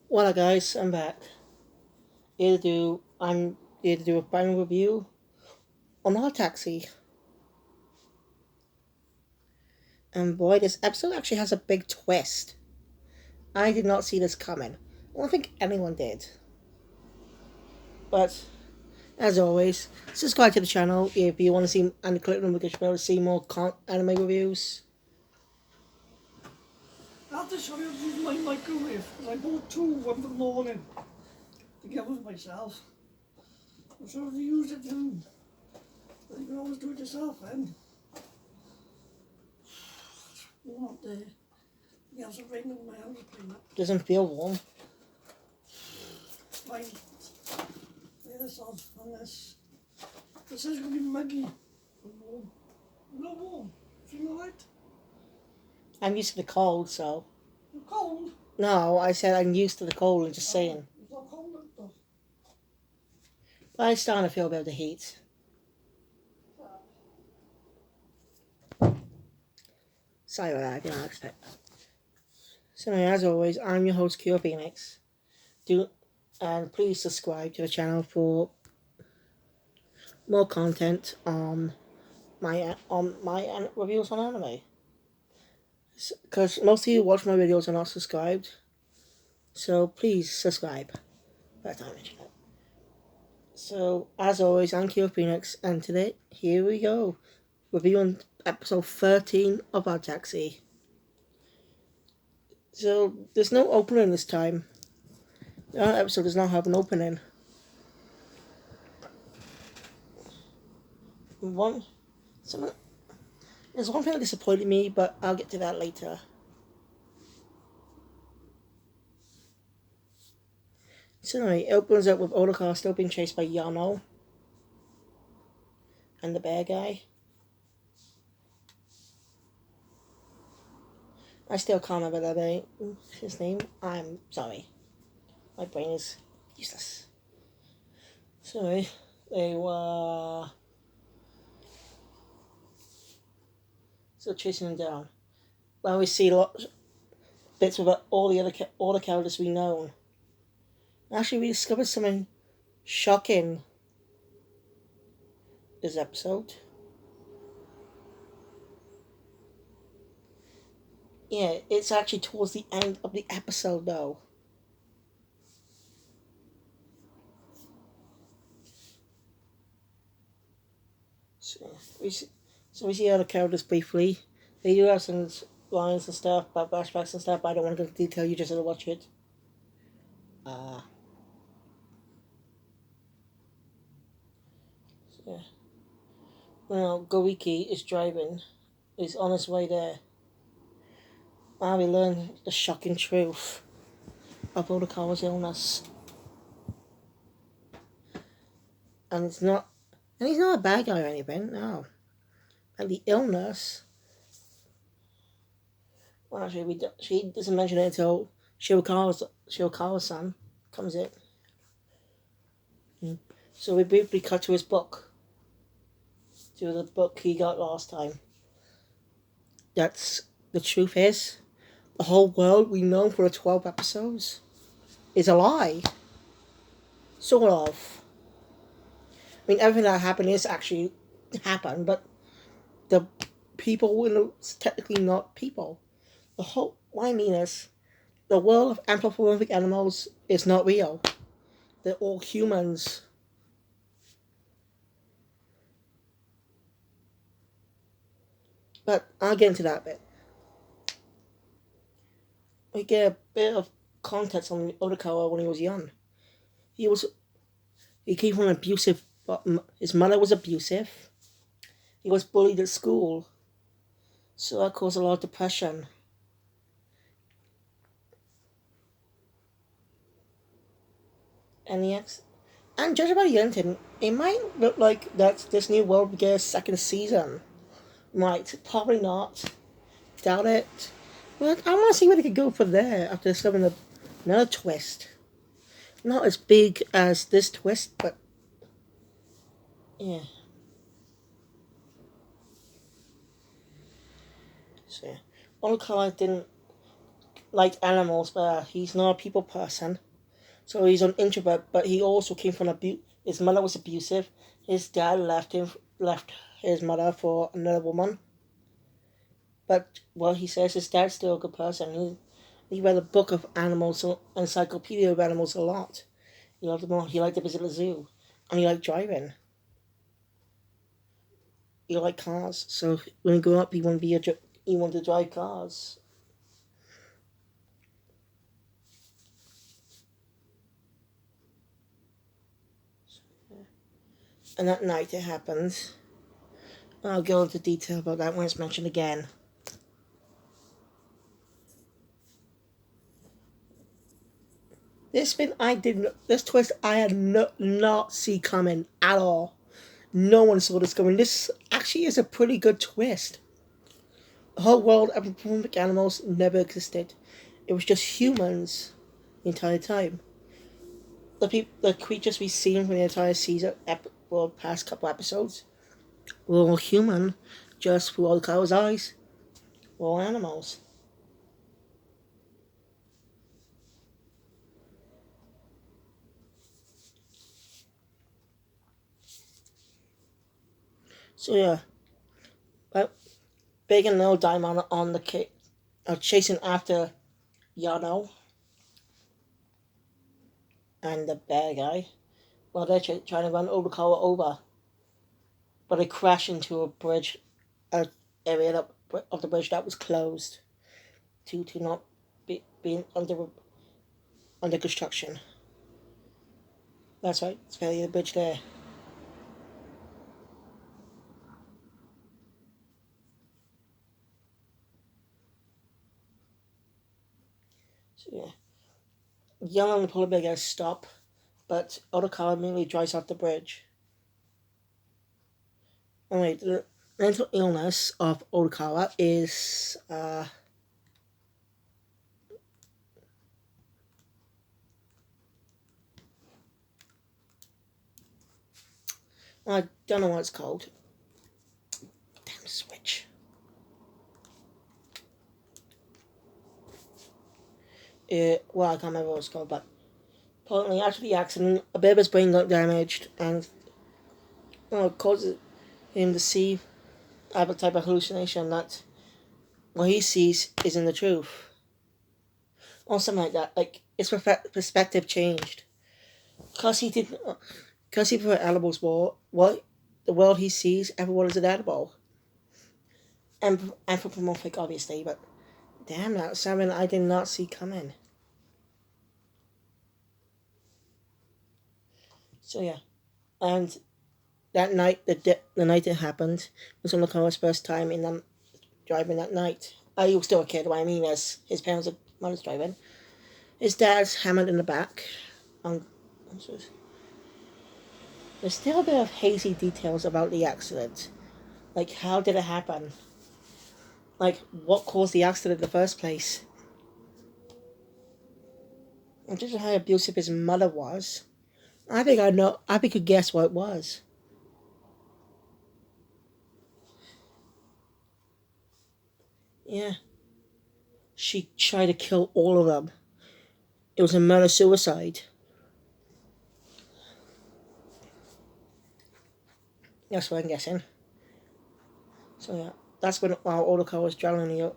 Well, guys, I'm back. I'm here to do a final review on OddTaxi. And boy, this episode actually has a big twist. I did not see this coming. I don't think anyone did. But as always, subscribe to the channel if you want to see and click the notification bell to see more anime reviews. I have to show you using my microwave because I bought two, one for the morning to get with myself. I'm sure if you use it too, but you can always do it yourself then. Not there. You have some rain on my house clean up. Doesn't feel warm. Fine. Lay this on this. This is going to be muggy and warm. Not warm. Feel alright? I'm used to the cold, so. You're cold? No, I said I'm used to the cold and just saying. It's not cold out though. But I'm starting to feel a bit of the heat. Sorry about that, I didn't expect that. So anyway, as always, I'm your host, Cure Phoenix. And please subscribe to the channel for more content on my reviews on anime. Because most of you watch my videos are not subscribed, so please subscribe. That's time I mention it. So as always, I'm Cure Phoenix, and today here we go, reviewing episode 13 of OddTaxi. So there's no opening this time. Our episode does not have an opening. There's one thing that disappointed me, but I'll get to that later. So anyway, it opens up with Otakar still being chased by Yano and the bear guy. I still can't remember his name. I'm sorry. My brain is useless. So anyway, they were still chasing him down. Well, we see bits of all the characters we know. Actually, we discovered something shocking this episode. Yeah, it's actually towards the end of the episode, though. So we see other characters briefly. They do have some lines and stuff, but flashbacks and stuff. But I don't want to go into detail. You just have to watch it. Yeah. Well, Goriki is driving. He's on his way there. Now we learn the shocking truth of Odokawa's illness. And he's not a bad guy or anything, no. And the illness, well, actually, she doesn't mention it until Shirakawa-san comes in. So we briefly cut to his book. To the book he got last time. The truth is, the whole world we know for the 12 episodes is a lie. Sort of. I mean, everything that happened is actually happened, but the people it's technically not people. What I mean is, the world of anthropomorphic animals is not real. They're all humans. But I'll get into that bit. We get a bit of context on Odokawa when he was young. He came from an abusive. His mother was abusive. He was bullied at school, so that caused a lot of depression. And judging by the ending, it might look like that this new world will get a second season. Might, probably not. Doubt it. But I want to see where they could go from there after discovering another twist. Not as big as this twist, but yeah. So, Onokai didn't liked animals, but he's not a people person. So he's an introvert, but he also came from abuse. His mother was abusive. His dad left his mother for another woman. But he says his dad's still a good person. He read a book of animals, encyclopedia of animals a lot. He loved them all. He liked to visit the zoo, and he liked driving. He liked cars. So when he grew up, he wanted to drive cars. And that night it happened. I'll go into detail about that when it's mentioned again. This twist I had not see coming at all. No one saw this coming. This actually is a pretty good twist. The whole world of anthropomorphic animals never existed. It was just humans the entire time. The creatures we've seen for the entire season, for the past couple episodes, were all human, just through Oddtaxi's eyes. Were all animals. So yeah, but Big and Little Diamond on the case are chasing after Yano and the bad guy. While they're trying to run Oldakawa over, but they crash into a bridge, an area of the bridge that was closed to not being under construction. That's right, it's barely the bridge there. So yeah, Yano and the polar bear guys stop, but Oldakawa immediately drives off the bridge. Anyway, the mental illness of Oldakawa is I don't know what it's called. Damn switch. Well, I can't remember what it's called, but apparently after the accident, a bit of his brain got damaged and causes him to see a type of hallucination that what he sees isn't the truth. Or something like that. Like, his perspective changed. Because he preferred animals more, what the world he sees, everyone is an animal. And anthropomorphic, obviously, but damn, that's something I did not see coming. So yeah, and that night, the night it happened, was Oldakawa's first time in them driving that night. He was still a kid, what I mean is his parents and mother's driving. His dad's hammered in the back. There's still a bit of hazy details about the accident. Like, how did it happen? Like, what caused the accident in the first place? And just how abusive his mother was. I think I could guess what it was. Yeah. She tried to kill all of them. It was a murder-suicide. That's what I'm guessing. So yeah, that's when while Oldakawa was drowning,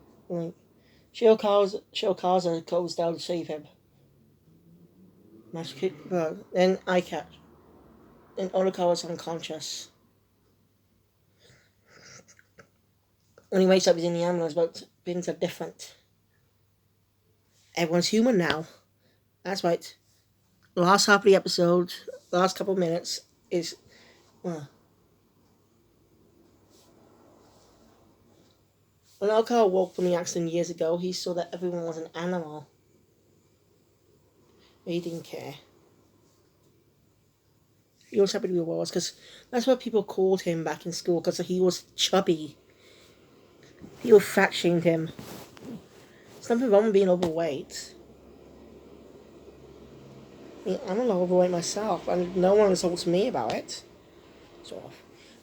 Shiokaza goes down to save him. Then I catch. Then Oldakawa's unconscious. When he wakes up, he's in the ambulance, but things are different. Everyone's human now. That's right. The last half of the episode, the last couple of minutes, is... When Oldakawa woke from the accident years ago, he saw that everyone was an animal. But he didn't care. He was happy to be what was, because that's what people called him back in school, because he was chubby. People fat-shamed him. There's nothing wrong with being overweight. I mean, I'm a little overweight myself, and no one insults me about it. Sort of.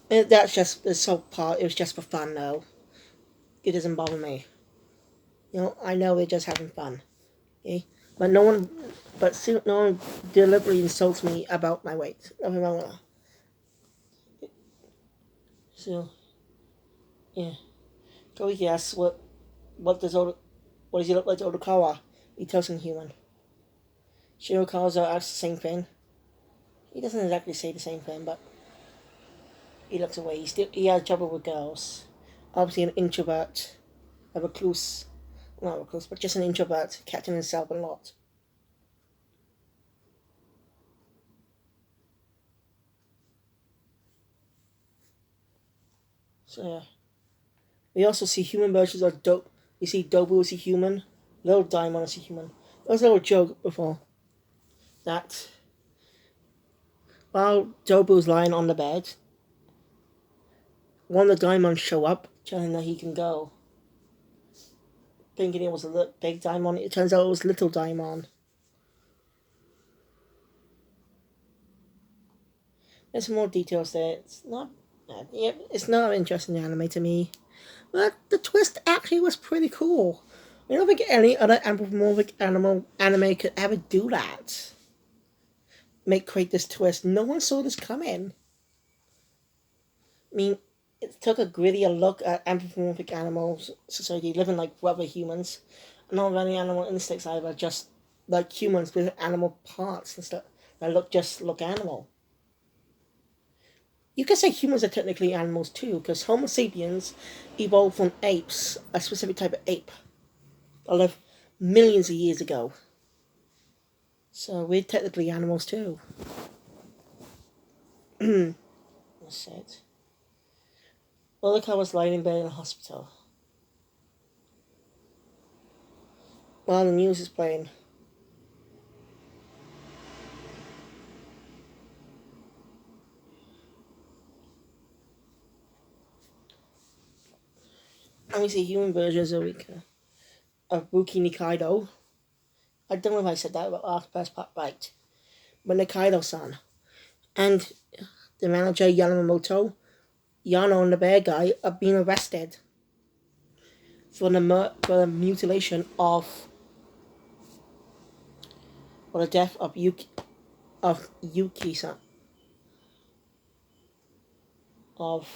And that's just this whole part. It was just for fun, though. It doesn't bother me. I know they're just having fun. Okay? But still no one deliberately insults me about my weight. Nothing wrong with that. So, yeah. So he asks what does he look like to Odokawa? He tells him human. Shirokawa asks the same thing. He doesn't exactly say the same thing, but he looks away. He has trouble with girls. Obviously an introvert, a recluse. Not recluse, but just an introvert, kept himself a lot. So yeah. We also see human versions of Dope. You see Dobu as a human, Little Diamond as a human. There was a little joke before that while Dobu's lying on the bed, one of the diamonds show up, telling that he can go. Thinking it was a big diamond, it turns out it was Little Diamond. There's some more details there. It's not bad. Yeah, it's not an interesting anime to me. But the twist actually was pretty cool. I don't think any other anthropomorphic anime could ever do that. Create this twist. No one saw this coming. I mean, it took a grittier look at anthropomorphic animals society living like rubber humans. Not any animal instincts either, just like humans with animal parts and stuff that look animal. You could say humans are technically animals too, because Homo sapiens evolved from apes, a specific type of ape, that lived millions of years ago. So we're technically animals too. That's it. Monica was lying in bed in a hospital. While the news is playing. And we see human versions of Ruki Nikaido. I don't know if I said that about the first part right. But Nikaido-san. And the manager Yamamoto, Yano and the bear guy are being arrested for the mutilation of or the death of Yuki-san. Of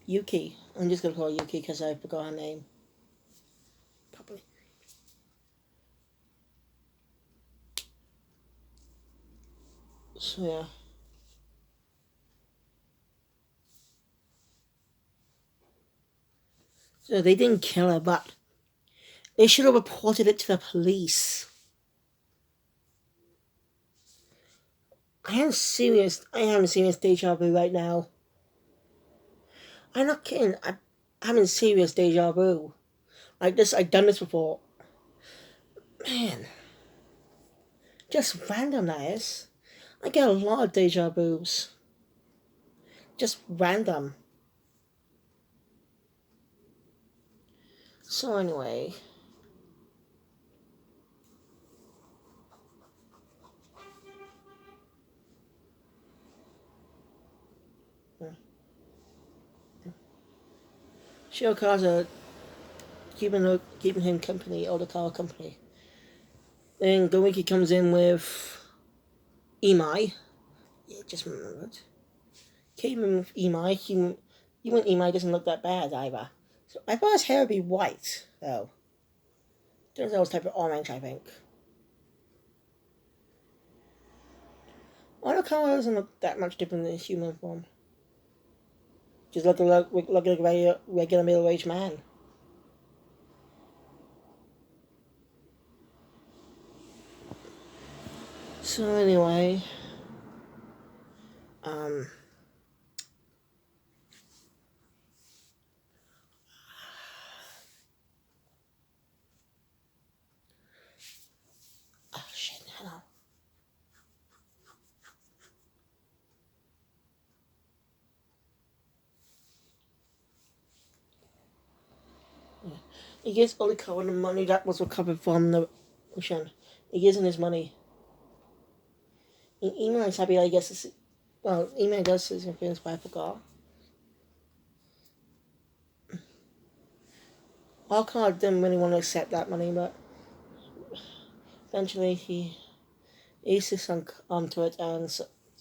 Yuki. I'm just gonna call her Yuki because I forgot her name. Probably. So yeah. So they didn't kill her, but they should have reported it to the police. I am serious deja vu right now. I'm not kidding. I'm having serious deja vu. Like this, I've done this before. Man. Just random, that is. I get a lot of deja vus. Just random. So anyway. Shiokaza keeping him company, or the car company. Then Goriki comes in with Imai. Yeah, just remembered. Came in with Imai. Even Imai doesn't look that bad either. So I thought his hair would be white, though. Turns out it was type of orange, I think. Onokawa doesn't look that much different than his human form. Just look like a regular middle-aged man. So anyway, oh shit, hello. Yeah. He gives Onokawa the money that was recovered from the ocean. He gives him his money. Imai's happy that he gets to see. Well, Imai does see some things, but I forgot. Alcott didn't really want to accept that money, but eventually he easily sunk onto it and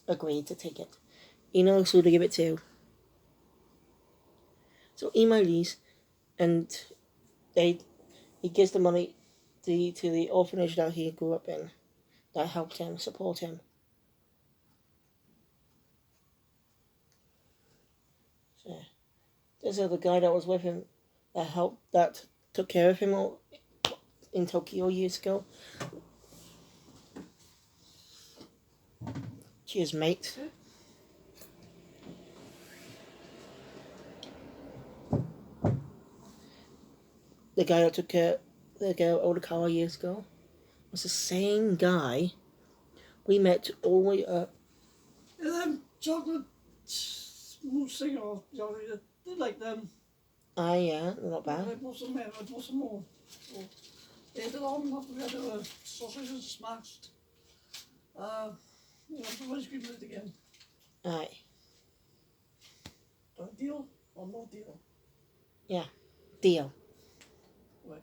agreed to take it. He knows who to give it to. So email these, and he gives the money to the orphanage that he grew up in, that helped him, support him. So there's the guy that was with him, that took care of him in Tokyo years ago. Cheers, mate. The guy that took care the girl Odakawa years ago was the same guy we met all the way up. Yeah, them chocolate mousse thing or they like them. Ah, yeah, not bad. I bought some more. So, they did all after we had sausages smashed. Some ice cream with it again. Aye. Deal or no deal? Yeah, deal. Right.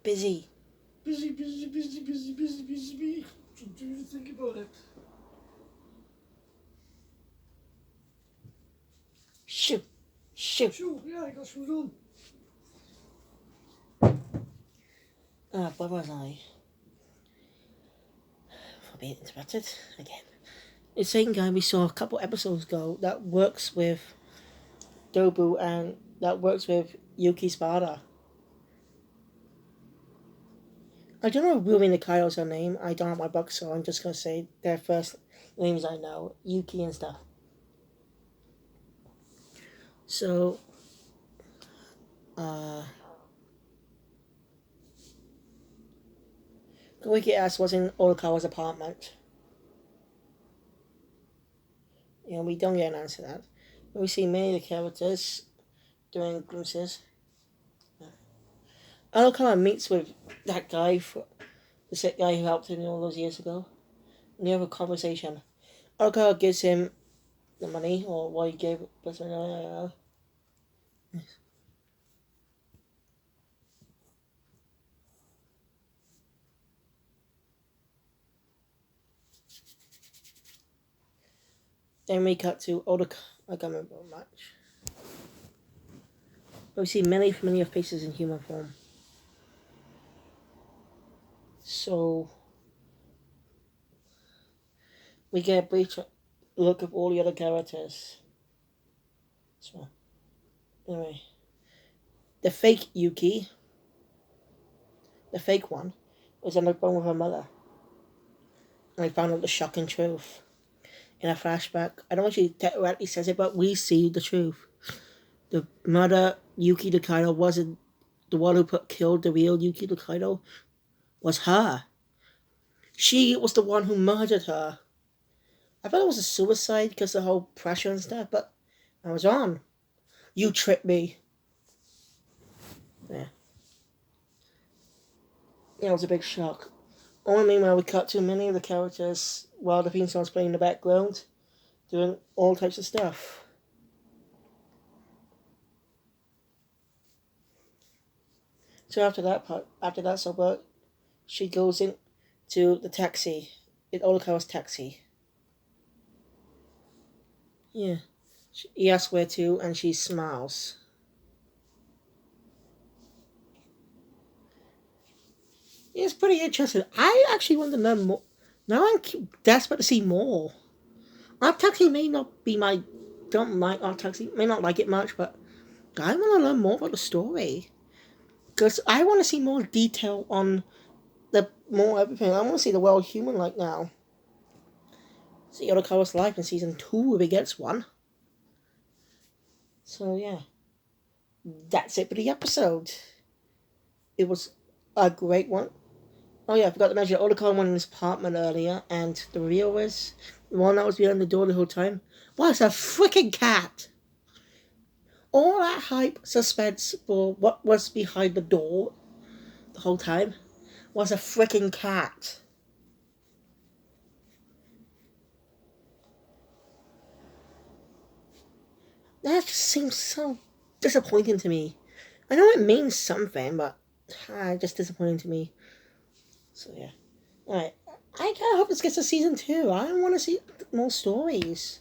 Busy. Busy. So do you think about it? Shoot. Shoot, yeah, I got shoes on. Where was I? For being interrupted again. The same guy we saw a couple episodes ago that works with Dobu and that works with Yuki Spada. I don't know if Rumi Nikaido's her name. I don't have my book, so I'm just going to say their first names I know. Yuki and stuff. So, Koike asks what's in Oikawa's apartment. Yeah, we don't get an answer to that. We see many of the characters doing glimpses. Oikawa meets with that guy, the sick guy who helped him all those years ago. And they have a conversation. Oikawa gives him the money, or what he gave. Then we cut to Odaka. I can't remember much. But we see many familiar faces in human form. So we get a brief look of all the other characters. So anyway, the fake Yuki, the fake one, was on the phone with her mother. And we found out the shocking truth. In a flashback, I don't know if she directly says it, but we see the truth. The mother, Yuki Tokaido, wasn't the one who killed the real Yuki Tokaido. Was her. She was the one who murdered her. I thought it was a suicide because of the whole pressure and stuff, but I was wrong. You tricked me. Yeah. Yeah, it was a big shock. Only meanwhile, we cut to many of the characters while the theme song's playing in the background, doing all types of stuff. So after that sober, she goes in to the taxi. It Olakawa's taxi. Yeah. He asks where to, and she smiles. It's pretty interesting. I actually want to learn more. Now I'm desperate to see more. OddTaxi may not be my... Don't like OddTaxi. May not like it much, but I want to learn more about the story. Because I want to see more detail on more everything. I want to see the world human like now. See Odokawa's life in season 2 if he gets one. So yeah. That's it for the episode. It was a great one. Oh yeah, I forgot to mention Odokawa went in his apartment earlier, and the real was the one that was behind the door the whole time was a freaking cat. All that hype, suspense for what was behind the door the whole time was a freaking cat. That just seems so disappointing to me. I know it means something, but just disappointing to me. So yeah. Alright. I kinda hope this gets a season 2. I want to see more stories.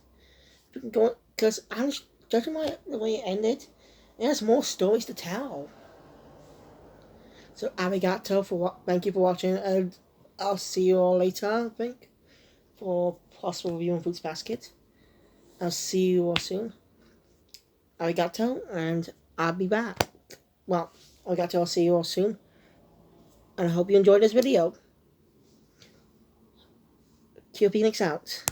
Because I'm judging by the way it ended, it has more stories to tell. So arigato thank you for watching, and I'll see you all later, I think, for possible review on Fruits Basket. I'll see you all soon. Arigato, and I'll be back. Well, arigato, I'll see you all soon. And I hope you enjoyed this video. Q Phoenix out.